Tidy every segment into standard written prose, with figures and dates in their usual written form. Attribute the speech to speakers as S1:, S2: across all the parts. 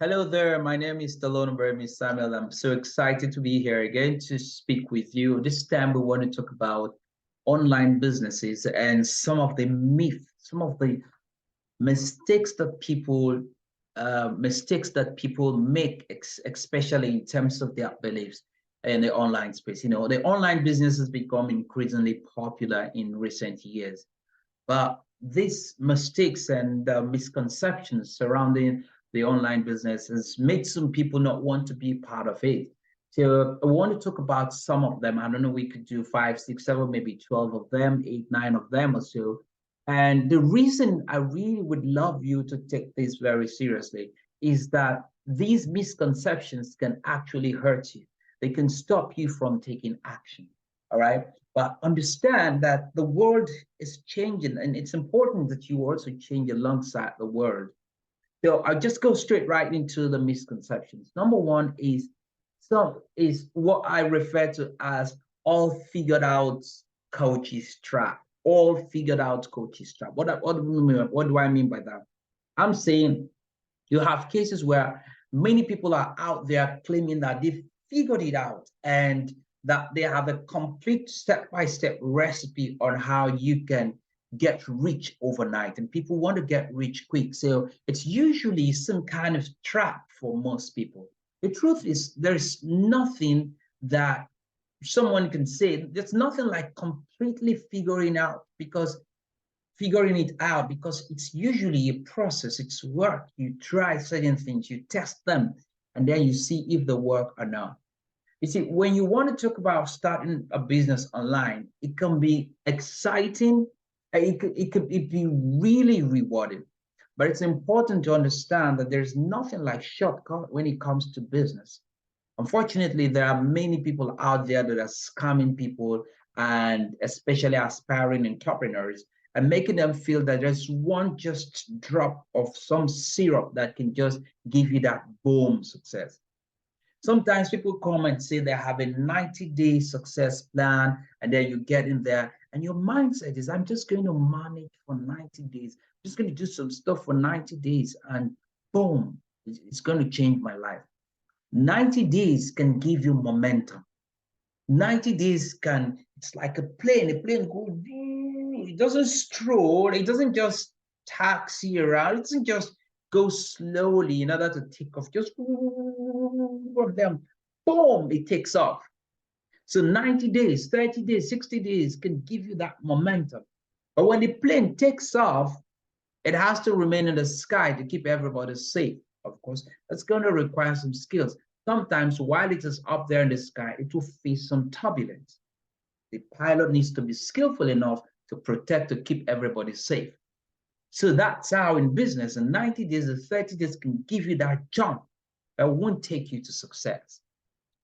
S1: Hello there, my name is Stallone-Obaraemi Samuel. I'm so excited to be here again to speak with you. This time we want to talk about online businesses and some of the myths, some of the mistakes that people make, especially in terms of their beliefs in the online space. You know, the online business has become increasingly popular in recent years. But these mistakes and misconceptions surrounding the online business has made some people not want to be part of it. So I want to talk about some of them. I don't know, we could do five, six, seven, maybe 12 of them, eight, nine of them or so. And the reason I really would love you to take this very seriously is that these misconceptions can actually hurt you. They can stop you from taking action. All right. But understand that the world is changing, and it's important that you also change alongside the world. So I'll just go straight right into the misconceptions. Number one is what I refer to as all figured out coaches trap. All figured out coaches trap. What do I mean by that? I'm saying you have cases where many people are out there claiming that they've figured it out and that they have a complete step-by-step recipe on how you can get rich overnight. And people want to get rich quick. So it's usually some kind of trap for most people. The truth is, there's nothing that someone can say. There's nothing like completely figuring it out, because it's usually a process, it's work. You try certain things, you test them, and then you see if they work or not. You see, when you want to talk about starting a business online, it can be exciting, it could be really rewarding. But it's important to understand that there's nothing like shortcut when it comes to business. Unfortunately, there are many people out there that are scamming people, and especially aspiring entrepreneurs, and making them feel that there's one just drop of some syrup that can just give you that boom success. Sometimes people come and say they have a 90-day success plan, and then you get in there and your mindset is, I'm just going to manage for 90 days. I'm just going to do some stuff for 90 days and boom, it's going to change my life. 90 days can give you momentum. 90 days it's like a plane goes, it doesn't stroll, it doesn't just taxi around, it doesn't just go slowly in order to take off, just from them, boom, it takes off. So 90 days, 30 days, 60 days can give you that momentum. But when the plane takes off, it has to remain in the sky to keep everybody safe. Of course, that's going to require some skills. Sometimes while it is up there in the sky, it will face some turbulence. The pilot needs to be skillful enough to protect, to keep everybody safe. So that's how in business, in 90 days or 30 days can give you that jump that won't take you to success.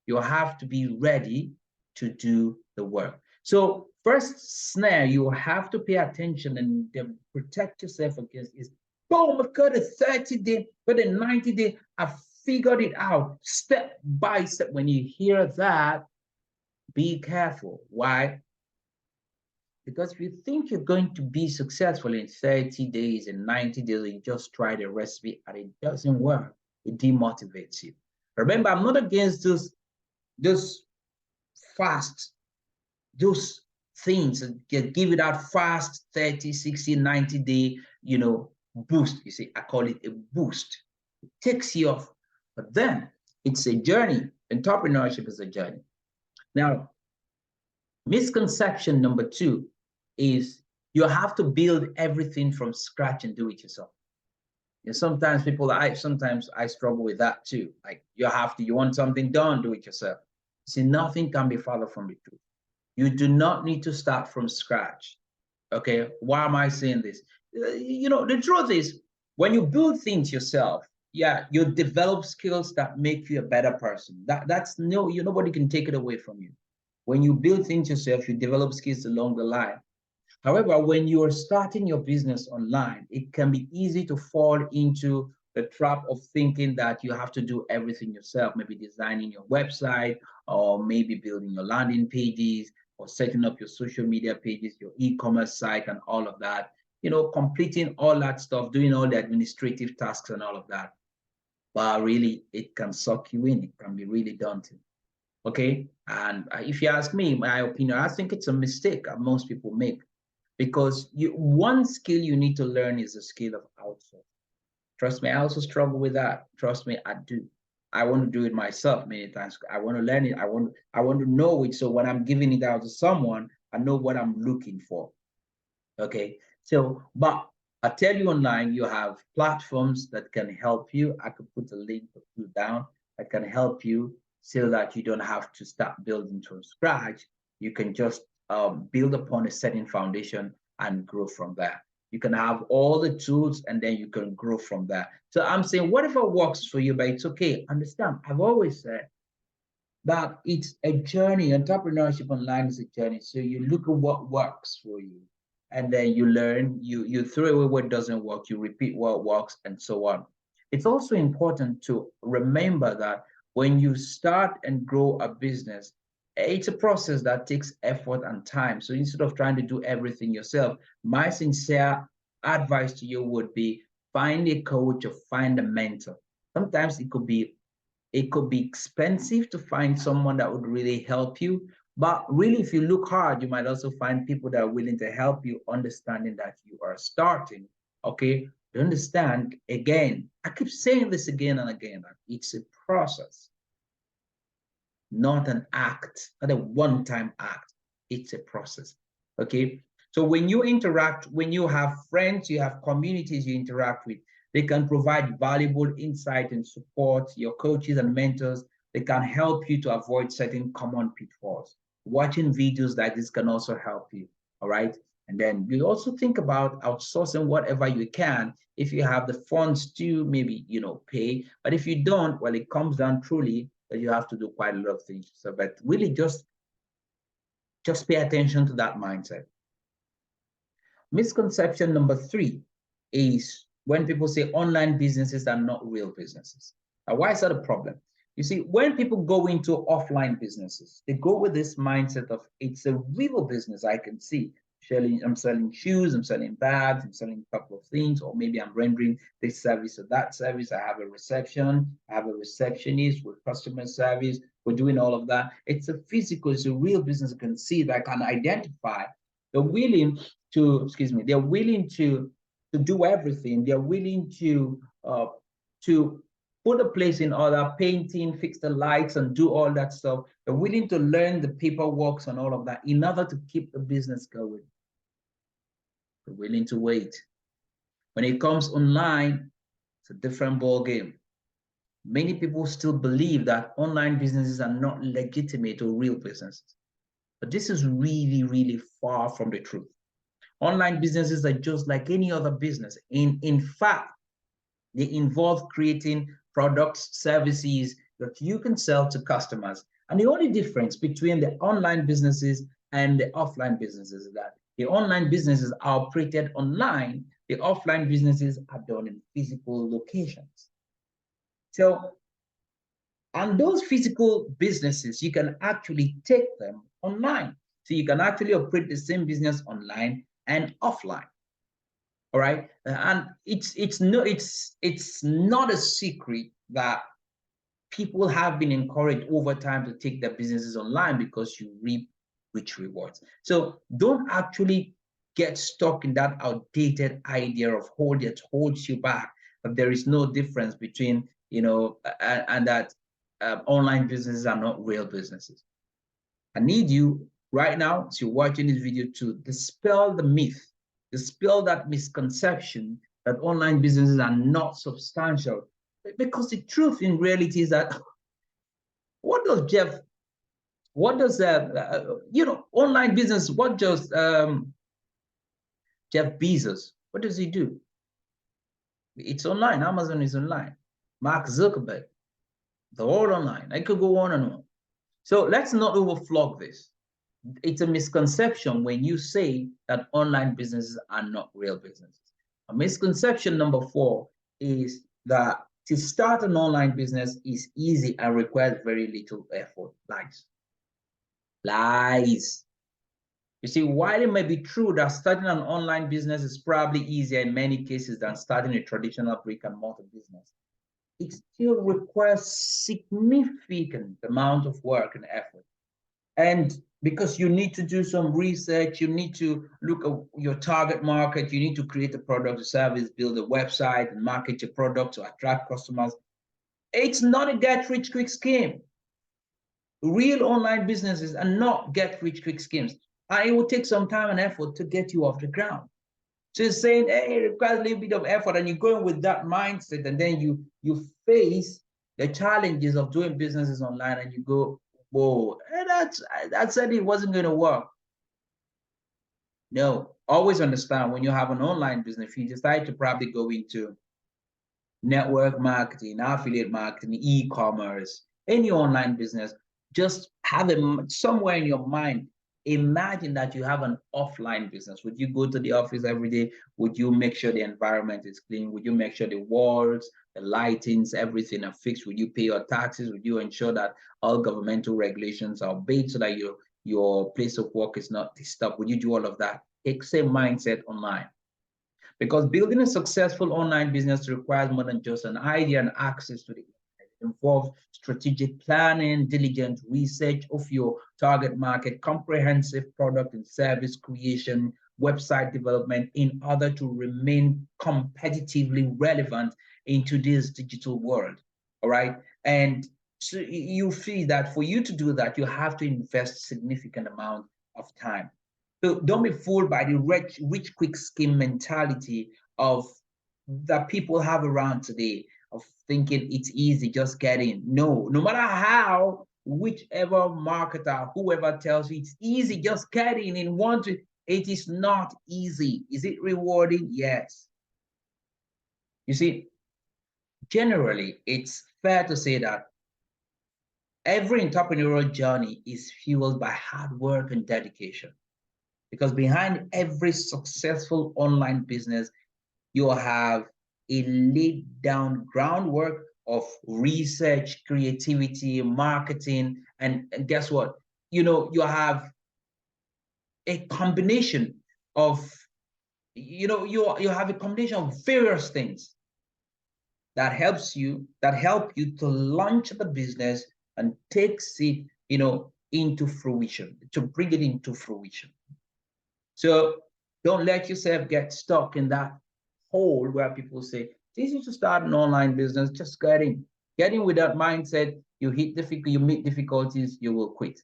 S1: You'll have to be ready to do the work. So first snare you have to pay attention and then protect yourself against is, boom, I've got a 30-day, but a 90-day, I've figured it out step by step. When you hear that, be careful. Why? Because if you think you're going to be successful in 30 days and 90 days, you just try the recipe and it doesn't work, it demotivates you. Remember, I'm not against those fast, those things that give you that fast 30, 60, 90-day, boost. You see, I call it a boost. It takes you off. But then it's a journey. Entrepreneurship is a journey. Now, misconception number two is you have to build everything from scratch and do it yourself. And sometimes I struggle with that too. Like you want something done, do it yourself. See, nothing can be farther from the truth. You do not need to start from scratch. Okay, why am I saying this? The truth is, when you build things yourself, yeah, you develop skills that make you a better person. Nobody can take it away from you. When you build things yourself, you develop skills along the line. However, when you are starting your business online, it can be easy to fall into the trap of thinking that you have to do everything yourself, maybe designing your website, or maybe building your landing pages, or setting up your social media pages, your e-commerce site, and all of that, completing all that stuff, doing all the administrative tasks and all of that. but really it can suck you in. It can be really daunting. Okay. And if you ask me, my opinion, I think it's a mistake that most people make, because one skill you need to learn is the skill of outsourcing. Trust me, I also struggle with that. Trust me, I do. I want to do it myself many times. I want to learn it. I want to know it. So when I'm giving it out to someone, I know what I'm looking for. Okay. So, but I tell you, online, you have platforms that can help you. I could put a link or two down that can help you so that you don't have to start building from scratch. You can just build upon a certain foundation and grow from there. You can have all the tools and then you can grow from there. So I'm saying whatever works for you, but it's okay. Understand, I've always said that it's a journey. Entrepreneurship online is a journey. So you look at what works for you, and then you learn, you throw away what doesn't work, you repeat what works, and so on. It's also important to remember that when you start and grow a business, it's a process that takes effort and time. So instead of trying to do everything yourself, my sincere advice to you would be find a coach or find a mentor. Sometimes it could be expensive to find someone that would really help you. But really, if you look hard, you might also find people that are willing to help you, understanding that you are starting. Okay. To understand, again, I keep saying this again and again, that it's a process, not an act, not a one-time act. It's a process. Okay. So when you interact, when you have friends, you have communities you interact with, they can provide valuable insight and support. Your coaches and mentors, they can help you to avoid certain common pitfalls. Watching videos like this can also help you. All right. And then you also think about outsourcing whatever you can. If you have the funds to maybe, pay, but if you don't, well, it comes down truly that you have to do quite a lot of things. So, but really just pay attention to that mindset. Misconception number 3 is when people say online businesses are not real businesses. Now, why is that a problem? You see, when people go into offline businesses, they go with this mindset of it's a real business. I can see I'm selling shoes, I'm selling bags, I'm selling a couple of things, or maybe I'm rendering this service or that service. I have a reception, I have a receptionist with customer service. We're doing all of that. It's a physical, it's a real business. I can see that, I can identify. They're willing they're willing to do everything. They're willing to put a place in order, painting, fix the lights, and do all that stuff. They're willing to learn the paperwork and all of that in order to keep the business going. They're willing to wait. When it comes online, it's a different ball game. Many people still believe that online businesses are not legitimate or real businesses. But this is really, really far from the truth. Online businesses are just like any other business. In fact, they involve creating products, services that you can sell to customers. And the only difference between the online businesses and the offline businesses is that the online businesses are operated online, the offline businesses are done in physical locations. So, and those physical businesses, you can actually take them online. So you can actually operate the same business online and offline. All right. And it's not a secret that people have been encouraged over time to take their businesses online because you reap rich rewards. So don't actually get stuck in that outdated idea of it holds you back, that there is no difference between, and that online businesses are not real businesses. I need you right now, as you're watching this video, to dispel the myth, dispel that misconception that online businesses are not substantial. Because the truth in reality is that what does online business, what does Jeff Bezos, what does he do? It's online. Amazon is online. Mark Zuckerberg, they're all online. I could go on and on. So let's not overflog this. It's a misconception when you say that online businesses are not real businesses. A misconception number 4 is that to start an online business is easy and requires very little effort. Lies. Lies. You see, while it may be true that starting an online business is probably easier in many cases than starting a traditional brick and mortar business, it still requires significant amount of work and effort. And because you need to do some research, you need to look at your target market, you need to create a product or service, build a website, and market your product to attract customers. It's not a get rich quick scheme. Real online businesses are not get rich quick schemes. And it will take some time and effort to get you off the ground. So it's saying, hey, it requires a little bit of effort, and you're going with that mindset, and then you face the challenges of doing businesses online, and you go, whoa, that said it wasn't going to work. No, always understand when you have an online business, if you decide to probably go into network marketing, affiliate marketing, e-commerce, any online business, just have it somewhere in your mind. Imagine that you have an offline business. Would you go to the office every day? Would you make sure the environment is clean? Would you make sure the walls, the lightings, everything are fixed? Would you pay your taxes? Would you ensure that all governmental regulations are obeyed so that your place of work is not disturbed? Would you do all of that? Take same mindset online. Because building a successful online business requires more than just an idea and access to the internet. It involves strategic planning, diligent research of your target market, comprehensive product and service creation, website development in order to remain competitively relevant in today's digital world. All right. And so you feel that for you to do that, you have to invest significant amount of time. So don't be fooled by the rich quick scheme mentality of that people have around today of thinking it's easy, just get in. No, no matter how, whichever marketer, whoever tells you it's easy, just get in one to, it is not easy. Is it rewarding? Yes. You see, generally, it's fair to say that every entrepreneurial journey is fueled by hard work and dedication. Because behind every successful online business, you have a laid down groundwork of research, creativity, marketing, and guess what? You have a combination of, you have a combination of various things that help you to launch the business and takes it, into fruition, to bring it into fruition. So don't let yourself get stuck in that hole where people say, it's easy to start an online business, just get in. Get in with that mindset, you meet difficulties, you will quit.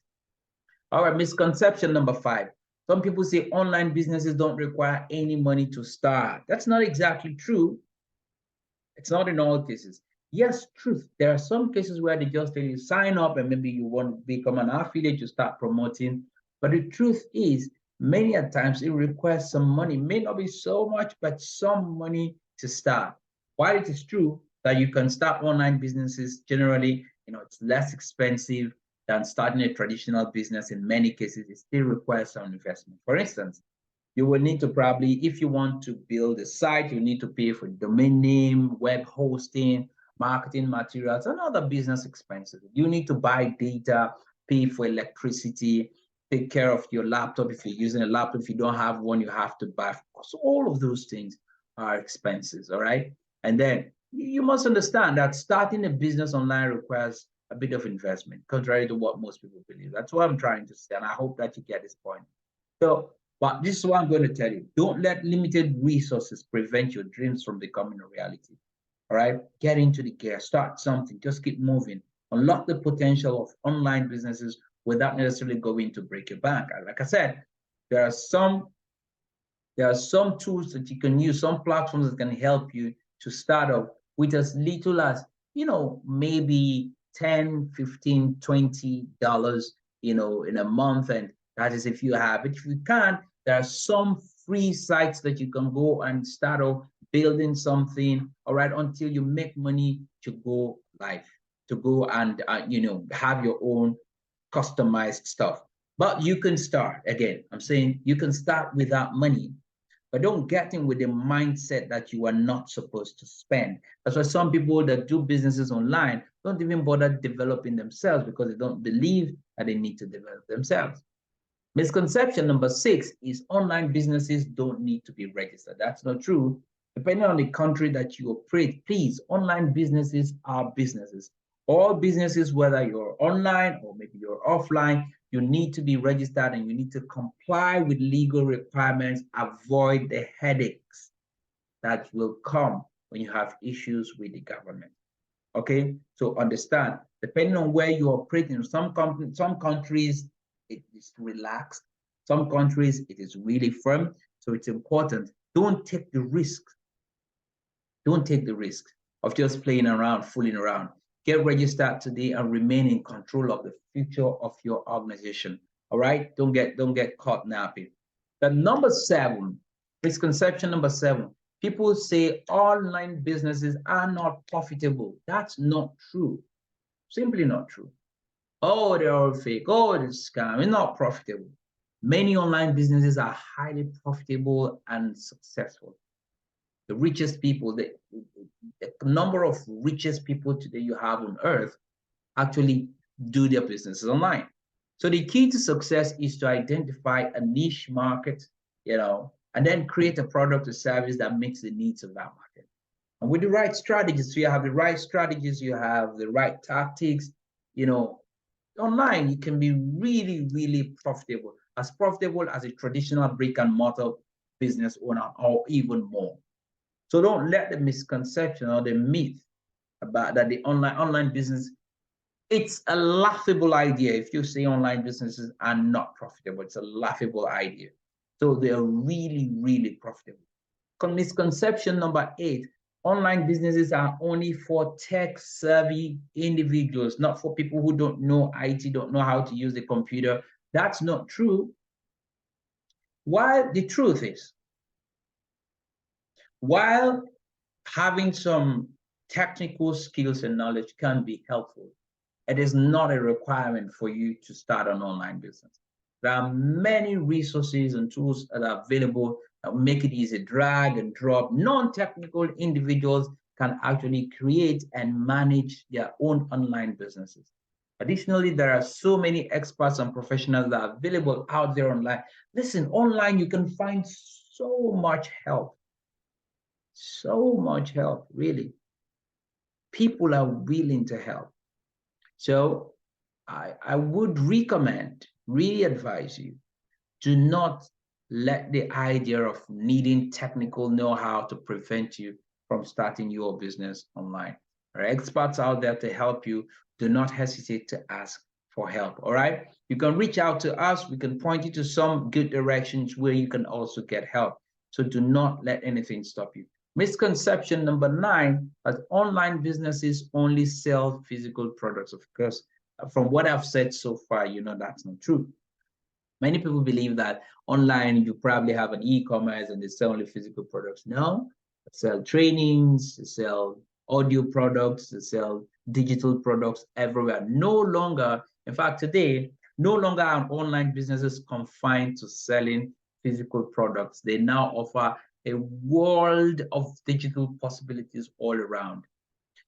S1: All right, misconception number 5. Some people say online businesses don't require any money to start. That's not exactly true. It's not in all cases. Yes, truth. There are some cases where they just tell you sign up and maybe you want to become an affiliate, you start promoting. But the truth is, many a times it requires some money, may not be so much, but some money to start. While it is true that you can start online businesses, generally, it's less expensive than starting a traditional business. In many cases, it still requires some investment. For instance, you will need to probably, if you want to build a site, you need to pay for domain name, web hosting, marketing materials, and other business expenses. You need to buy data, pay for electricity, take care of your laptop. If you're using a laptop, if you don't have one, you have to buy. So all of those things are expenses, all right? And then you must understand that starting a business online requires a bit of investment, contrary to what most people believe. That's what I'm trying to say, and I hope that you get this point. So, but this is what I'm going to tell you. Don't let limited resources prevent your dreams from becoming a reality. All right? Get into the gear, start something, just keep moving. Unlock the potential of online businesses without necessarily going to break your bank. Like I said, there are some tools that you can use, some platforms that can help you to start up with as little as, maybe 10, 15, $20, in a month. And that is if you have it. If you can't, there are some free sites that you can go and start off building something, all right, until you make money to go live, to go and, have your own customized stuff. But you can start. Again, I'm saying you can start without money, but don't get in with the mindset that you are not supposed to spend. That's why some people that do businesses online don't even bother developing themselves because they don't believe that they need to develop themselves. Misconception number 6 is online businesses don't need to be registered. That's not true. Depending on the country that you operate, please, online businesses are businesses. All businesses, whether you're online or maybe you're offline, you need to be registered and you need to comply with legal requirements. Avoid the headaches that will come when you have issues with the government. Okay, so understand, depending on where you operate in, some countries it is relaxed, some countries it is really firm. So it's important. Don't take the risk. Don't take the risk of just playing around, fooling around. Get registered today and remain in control of the future of your organization. All right, don't get caught napping. The number 7, misconception number 7. People say online businesses are not profitable. That's not true. Simply not true. Oh, they're all fake. Oh, it's scam. It's not profitable. Many online businesses are highly profitable and successful. The richest people, the number of richest people today you have on earth actually do their businesses online. So the key to success is to identify a niche market, and then create a product or service that meets the needs of that market. And with the right strategies, so you have the right strategies, you have the right tactics, online, you can be really, really profitable, as profitable as a traditional brick and mortar business owner or even more. So don't let the misconception or the myth about that the online business, it's a laughable idea. If you say online businesses are not profitable, it's a laughable idea. So they're really, really profitable. Misconception number 8, online businesses are only for tech-savvy individuals, not for people who don't know IT, don't know how to use the computer. That's not true. While the truth is, while having some technical skills and knowledge can be helpful, it is not a requirement for you to start an online business. There are many resources and tools that are available that make it easy. Drag and drop. Non-technical individuals can actually create and manage their own online businesses. Additionally, there are so many experts and professionals that are available out there online. Listen, online you can find so much help. So much help, really. People are willing to help. So I would recommend, really advise you, do not let the idea of needing technical know-how to prevent you from starting your business online. There are experts out there to help you. Do not hesitate to ask for help, all right? You can reach out to us. We can point you to some good directions where you can also get help. So do not let anything stop you. Misconception number 9, that online businesses only sell physical products. Of course, from what I've said so far, that's not true. Many people believe that online you probably have an e-commerce and they sell only physical products. No, they sell trainings, they sell audio products, they sell digital products everywhere. No longer, in fact, today, no longer are online businesses confined to selling physical products. They now offer a world of digital possibilities all around.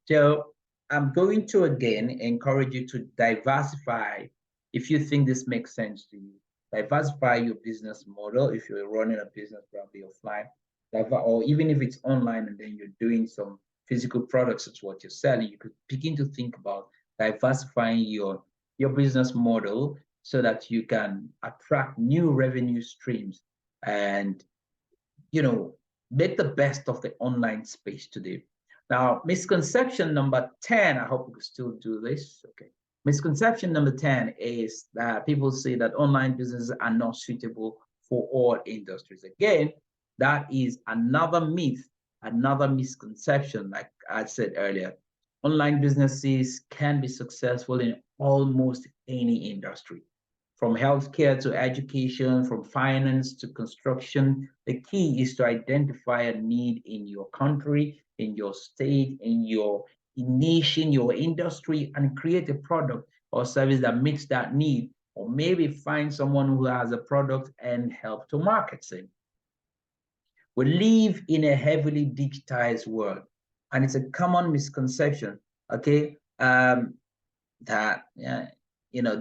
S1: So I'm going to again encourage you to diversify if you think this makes sense to you. Diversify your business model if you're running a business probably offline, or even if it's online and then you're doing some physical products, it's what you're selling. You could begin to think about diversifying your business model so that you can attract new revenue streams and make the best of the online space today. Now, misconception number 10, I hope we can still do this. Okay. Misconception number 10 is that people say that online businesses are not suitable for all industries. Again, that is another myth, another misconception. Like I said earlier, online businesses can be successful in almost any industry, from healthcare to education, from finance to construction. The key is to identify a need in your country, in your state, in your niche, in your industry, and create a product or service that meets that need, or maybe find someone who has a product and help to market it. We live in a heavily digitized world, and it's a common misconception, okay, that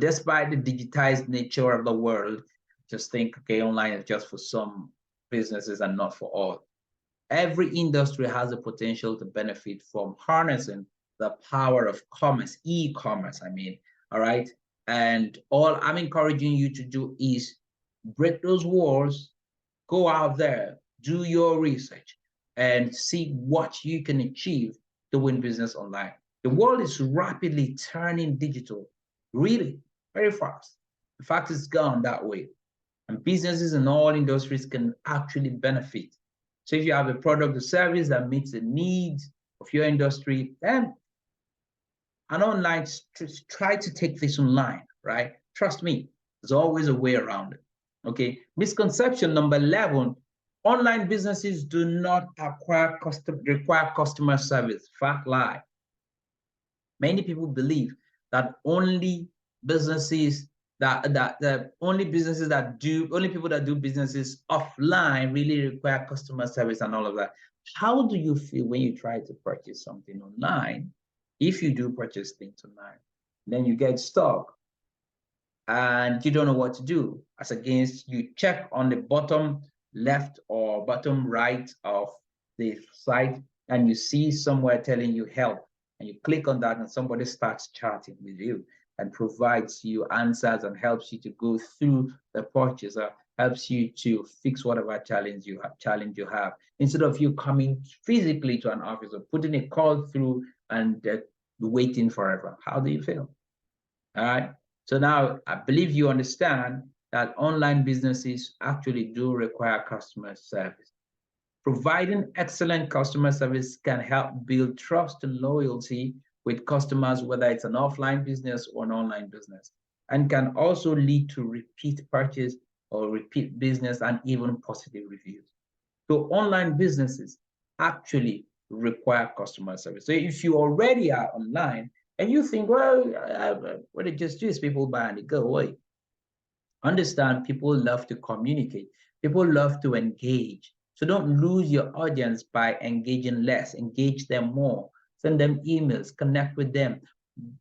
S1: despite the digitized nature of the world, just think, okay, online is just for some businesses and not for all. Every industry has the potential to benefit from harnessing the power of commerce, e-commerce, I mean, all right? And all I'm encouraging you to do is break those walls, go out there, do your research, and see what you can achieve doing business online. The world is rapidly turning digital, really, very fast. In fact, it's gone that way. And businesses in all industries can actually benefit. So if you have a product or service that meets the needs of your industry, then an online, try to take this online, right? Trust me, there's always a way around it. Okay. Misconception number 11, online businesses do not require customer service. Fact lie. Many people believe that only businesses that only people that do businesses offline really require customer service and all of that. How do you feel when you try to purchase something online? If you do purchase things online, then you get stuck and you don't know what to do. As against, you check on the bottom left or bottom right of the site and you see somewhere telling you help, and you click on that and somebody starts chatting with you and provides you answers and helps you to go through the purchase, or helps you to fix whatever challenge you have, instead of you coming physically to an office or putting a call through and waiting forever. How do you feel? All right. So now I believe you understand that online businesses actually do require customer service. Providing excellent customer service can help build trust and loyalty with customers, whether it's an offline business or an online business, and can also lead to repeat purchase or repeat business and even positive reviews. So online businesses actually require customer service. So if you already are online and you think, well, what it just is people buy and they go away. Understand, people love to communicate. People love to engage. So don't lose your audience by engaging less. Engage them more. Send them emails, connect with them.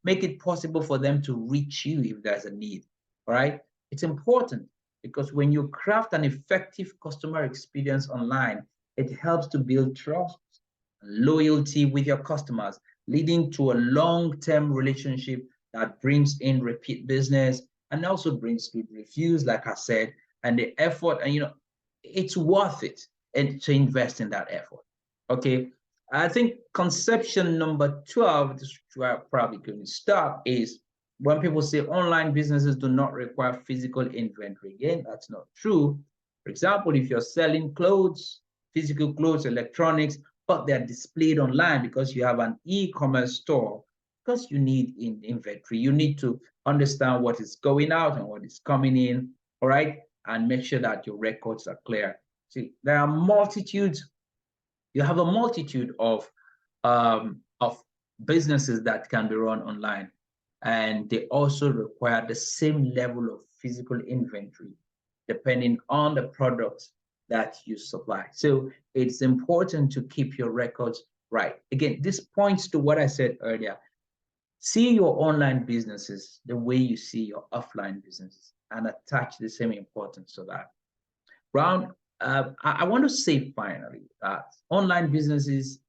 S1: Make it possible for them to reach you if there's a need. All right? It's important because when you craft an effective customer experience online, it helps to build trust, loyalty with your customers, leading to a long-term relationship that brings in repeat business and also brings good reviews, like I said, and the effort, and it's worth it and to invest in that effort. Okay. I think conception number 12, this is where I'm probably going to stop, is when people say online businesses do not require physical inventory. Again, that's not true. For example, if you're selling clothes, physical clothes, electronics, but they're displayed online because you have an e-commerce store, because you need inventory. You need to understand what is going out and what is coming in, all right? And make sure that your records are clear. See, there are multitudes. You have a multitude of businesses that can be run online, and they also require the same level of physical inventory, depending on the products that you supply. So it's important to keep your records right. Again, this points to what I said earlier. See your online businesses the way you see your offline businesses and attach the same importance to that. I want to say finally that online businesses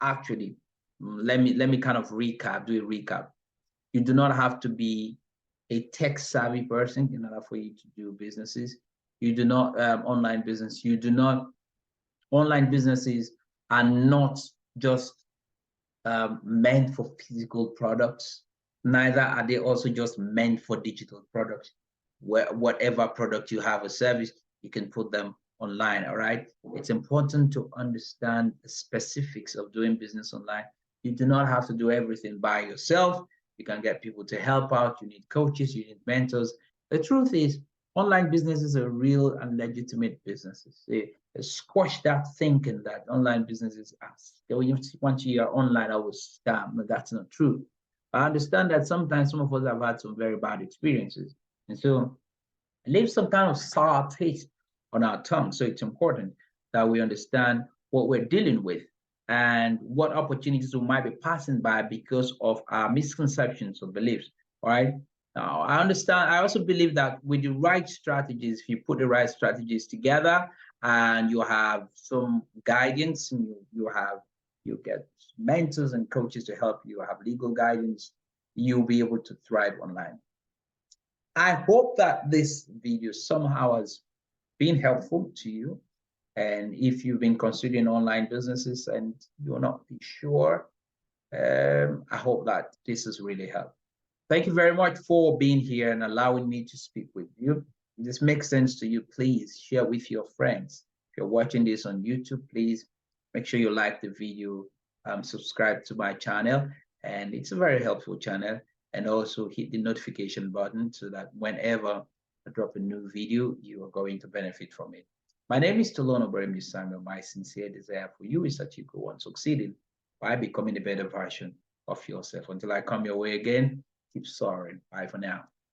S1: actually, let me kind of do a recap. You do not have to be a tech savvy person in order for you to do businesses. You do not online businesses are not just meant for physical products. Neither are they also just meant for digital products. Whatever product you have, a service, you can put them online, all right? It's important to understand the specifics of doing business online. You do not have to do everything by yourself. You can get people to help out. You need coaches, you need mentors. The truth is, online businesses are real and legitimate businesses. They squash that thinking that online businesses are, once you are online, I will scam. But that's not true. I understand that sometimes some of us have had some very bad experiences. And so it leaves some kind of sour taste on our tongue. So it's important that we understand what we're dealing with and what opportunities we might be passing by because of our misconceptions or beliefs. All right. Now, I understand. I also believe that with the right strategies, if you put the right strategies together and you have some guidance, and you get mentors and coaches to help you, have legal guidance, you'll be able to thrive online. I hope that this video somehow has been helpful to you. And if you've been considering online businesses and you're not sure, I hope that this has really helped. Thank you very much for being here and allowing me to speak with you. If this makes sense to you, please share with your friends. If you're watching this on YouTube, please make sure you like the video, subscribe to my channel, and it's a very helpful channel. And also hit the notification button so that whenever I drop a new video, you are going to benefit from it. My name is Stallone-Obaraemi Samuel. My sincere desire for you is that you go on succeeding by becoming a better version of yourself. Until I come your way again, keep soaring. Bye for now.